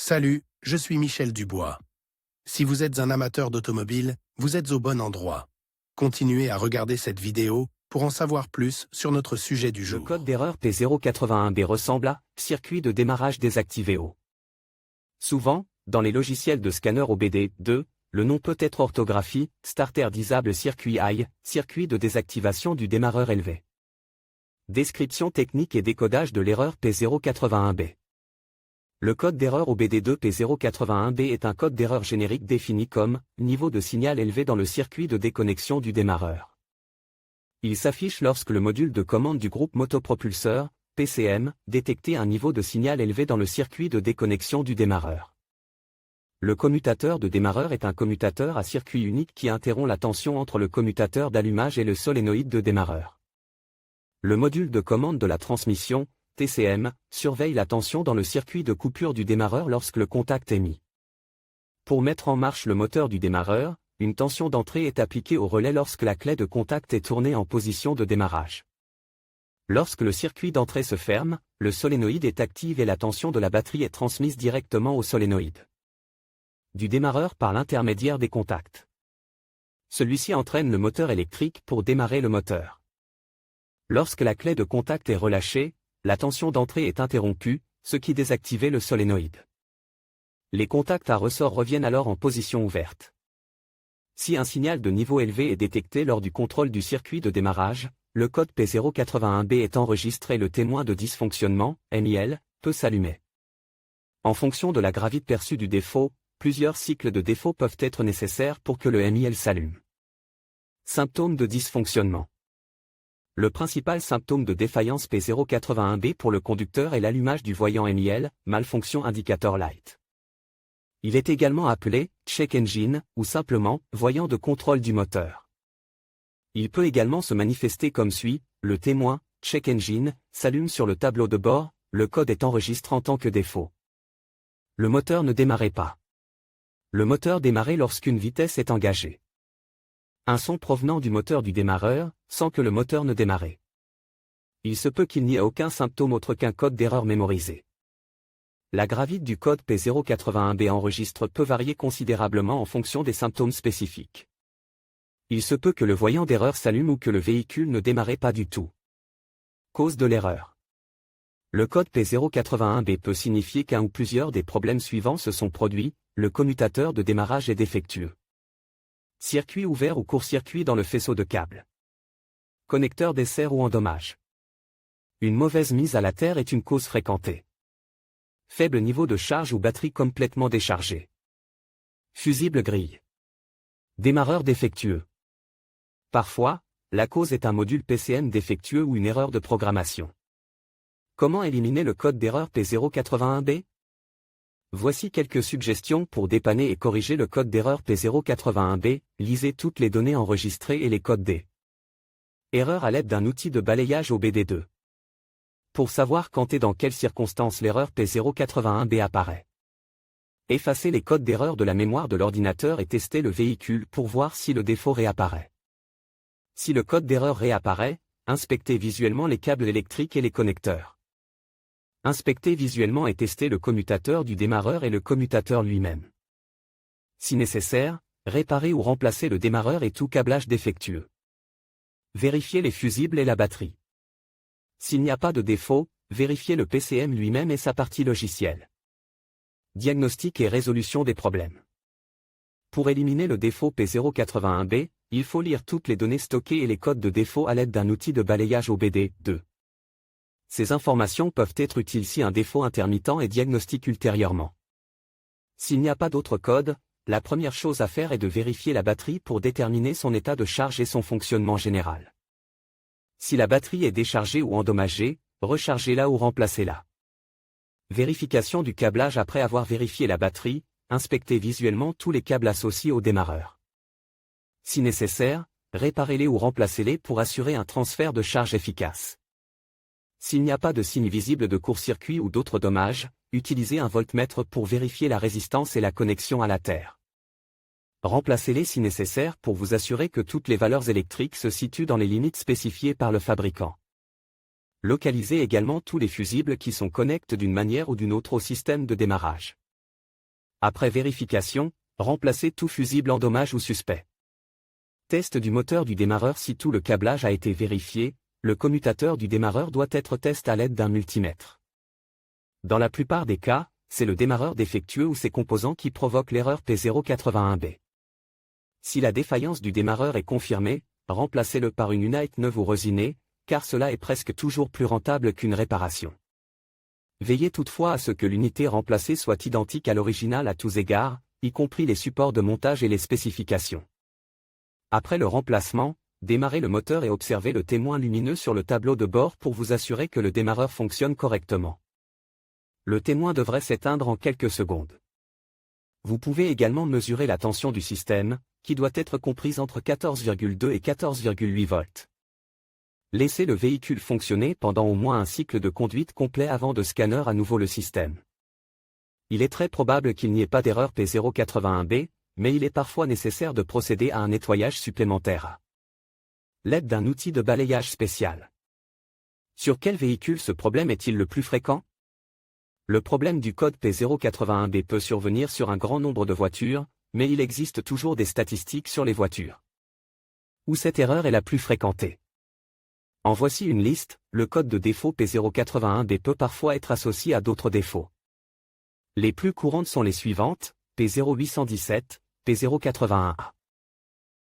Salut, je suis Michel Dubois. Si vous êtes un amateur d'automobile, vous êtes au bon endroit. Continuez à regarder cette vidéo pour en savoir plus sur notre sujet du jour. Le code d'erreur P081B ressemble à « circuit de démarrage désactivé au ». Souvent, dans les logiciels de scanner OBD2, le nom peut être orthographie, Starter Disable Circuit I, circuit de désactivation du démarreur élevé. Description technique et décodage de l'erreur P081B. Le code d'erreur OBD2 P081B est un code d'erreur générique défini comme « niveau de signal élevé dans le circuit de déconnexion du démarreur ». Il s'affiche lorsque le module de commande du groupe motopropulseur, PCM, détecte un niveau de signal élevé dans le circuit de déconnexion du démarreur. Le commutateur de démarreur est un commutateur à circuit unique qui interrompt la tension entre le commutateur d'allumage et le solénoïde de démarreur. Le module de commande de la transmission, TCM, surveille la tension dans le circuit de coupure du démarreur lorsque le contact est mis. Pour mettre en marche le moteur du démarreur, une tension d'entrée est appliquée au relais lorsque la clé de contact est tournée en position de démarrage. Lorsque le circuit d'entrée se ferme, le solénoïde est activé et la tension de la batterie est transmise directement au solénoïde du démarreur par l'intermédiaire des contacts. Celui-ci entraîne le moteur électrique pour démarrer le moteur. Lorsque la clé de contact est relâchée, la tension d'entrée est interrompue, ce qui désactive le solénoïde. Les contacts à ressort reviennent alors en position ouverte. Si un signal de niveau élevé est détecté lors du contrôle du circuit de démarrage, le code P081B est enregistré et le témoin de dysfonctionnement, MIL, peut s'allumer. En fonction de la gravité perçue du défaut, plusieurs cycles de défaut peuvent être nécessaires pour que le MIL s'allume. Symptômes de dysfonctionnement. Le principal symptôme de défaillance P081B pour le conducteur est l'allumage du voyant MIL, malfonction indicator light. Il est également appelé check engine ou simplement voyant de contrôle du moteur. Il peut également se manifester comme suit: le témoin check engine s'allume sur le tableau de bord, le code est enregistré en tant que défaut. Le moteur ne démarrait pas. Le moteur démarrait lorsqu'une vitesse est engagée. Un son provenant du moteur du démarreur, sans que le moteur ne démarrait. Il se peut qu'il n'y ait aucun symptôme autre qu'un code d'erreur mémorisé. La gravité du code P081B enregistre peut varier considérablement en fonction des symptômes spécifiques. Il se peut que le voyant d'erreur s'allume ou que le véhicule ne démarrait pas du tout. Cause de l'erreur. Le code P081B peut signifier qu'un ou plusieurs des problèmes suivants se sont produits: le commutateur de démarrage est défectueux. Circuit ouvert ou court-circuit dans le faisceau de câbles. Connecteur d'essai ou endommage. Une mauvaise mise à la terre est une cause fréquentée. Faible niveau de charge ou batterie complètement déchargée. Fusible grille. Démarreur défectueux. Parfois, la cause est un module PCM défectueux ou une erreur de programmation. Comment éliminer le code d'erreur P081B? Voici quelques suggestions pour dépanner et corriger le code d'erreur P081B. Lisez toutes les données enregistrées et les codes des erreurs à l'aide d'un outil de balayage OBD2. Pour savoir quand et dans quelles circonstances l'erreur P081B apparaît. Effacez les codes d'erreur de la mémoire de l'ordinateur et testez le véhicule pour voir si le défaut réapparaît. Si le code d'erreur réapparaît, inspectez visuellement les câbles électriques et les connecteurs. Inspectez visuellement et testez le commutateur du démarreur et le commutateur lui-même. Si nécessaire, réparez ou remplacez le démarreur et tout câblage défectueux. Vérifiez les fusibles et la batterie. S'il n'y a pas de défaut, vérifiez le PCM lui-même et sa partie logicielle. Diagnostic et résolution des problèmes. Pour éliminer le défaut P081B, il faut lire toutes les données stockées et les codes de défaut à l'aide d'un outil de balayage OBD2. Ces informations peuvent être utiles si un défaut intermittent est diagnostiqué ultérieurement. S'il n'y a pas d'autre code, la première chose à faire est de vérifier la batterie pour déterminer son état de charge et son fonctionnement général. Si la batterie est déchargée ou endommagée, rechargez-la ou remplacez-la. Vérification du câblage. Après avoir vérifié la batterie, inspectez visuellement tous les câbles associés au démarreur. Si nécessaire, réparez-les ou remplacez-les pour assurer un transfert de charge efficace. S'il n'y a pas de signe visible de court-circuit ou d'autres dommages, utilisez un voltmètre pour vérifier la résistance et la connexion à la terre. Remplacez-les si nécessaire pour vous assurer que toutes les valeurs électriques se situent dans les limites spécifiées par le fabricant. Localisez également tous les fusibles qui sont connectés d'une manière ou d'une autre au système de démarrage. Après vérification, remplacez tout fusible en dommage ou suspect. Test du moteur du démarreur. Si tout le câblage a été vérifié, le commutateur du démarreur doit être testé à l'aide d'un multimètre. Dans la plupart des cas, c'est le démarreur défectueux ou ses composants qui provoquent l'erreur P081B. Si la défaillance du démarreur est confirmée, remplacez-le par une unité neuve ou resinée, car cela est presque toujours plus rentable qu'une réparation. Veillez toutefois à ce que l'unité remplacée soit identique à l'original à tous égards, y compris les supports de montage et les spécifications. Après le remplacement, démarrez le moteur et observez le témoin lumineux sur le tableau de bord pour vous assurer que le démarreur fonctionne correctement. Le témoin devrait s'éteindre en quelques secondes. Vous pouvez également mesurer la tension du système, qui doit être comprise entre 14,2 et 14,8 volts. Laissez le véhicule fonctionner pendant au moins un cycle de conduite complet avant de scanner à nouveau le système. Il est très probable qu'il n'y ait pas d'erreur P081B, mais il est parfois nécessaire de procéder à un nettoyage supplémentaire à l'aide d'un outil de balayage spécial. Sur quel véhicule ce problème est-il le plus fréquent? Le problème du code P081B peut survenir sur un grand nombre de voitures, mais il existe toujours des statistiques sur les voitures où cette erreur est la plus fréquentée. En voici une liste. Le code de défaut P081B peut parfois être associé à d'autres défauts. Les plus courantes sont les suivantes: P0817, P081A.